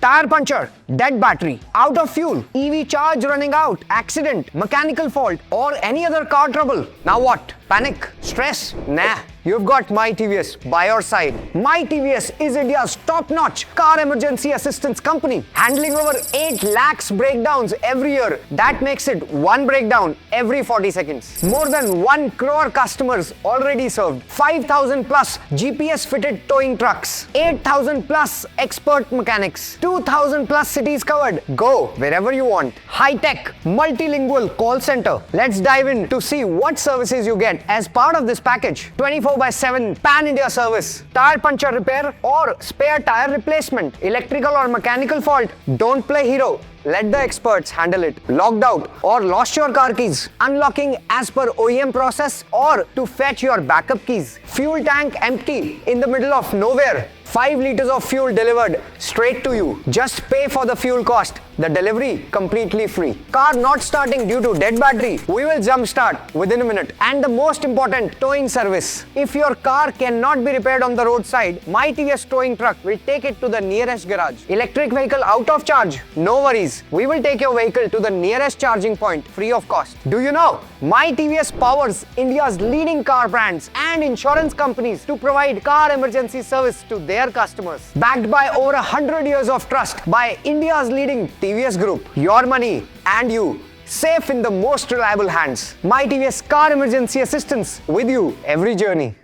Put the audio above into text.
Tire puncture, dead battery, out of fuel, EV charge running out, accident, mechanical fault, or any other car trouble. Now what? Panic? Stress? Nah. You've got myTVS by your side. myTVS is India's top-notch car emergency assistance company, handling over 8 lakhs breakdowns every year. That makes it one breakdown every 40 seconds. More than 1 crore customers already served. 5,000 plus GPS-fitted towing trucks. 8,000 plus expert mechanics. 2,000 plus cities covered. Go wherever you want. High-tech, multilingual call center. Let's dive in to see what services you get as part of this package. 24/7 pan-India service, tire puncture repair or spare tire replacement, electrical or mechanical fault. Don't play hero. Let the experts handle it. Locked out or lost your car keys, unlocking as per OEM process or to fetch your backup keys. Fuel tank empty in the middle of nowhere. 5 liters of fuel delivered straight to you. Just pay for the fuel cost. The delivery completely free. Car not starting due to dead battery, we will jumpstart within a minute. And the most important, towing service. If your car cannot be repaired on the roadside, myTVS towing truck will take it to the nearest garage. Electric vehicle out of charge? No worries. We will take your vehicle to the nearest charging point free of cost. Do you know? myTVS powers India's leading car brands and insurance companies to provide car emergency service to their customers. Backed by over 100 years of trust by India's leading TVS Group. Your money and you safe in the most reliable hands. myTVS Car Emergency Assistance with you every journey.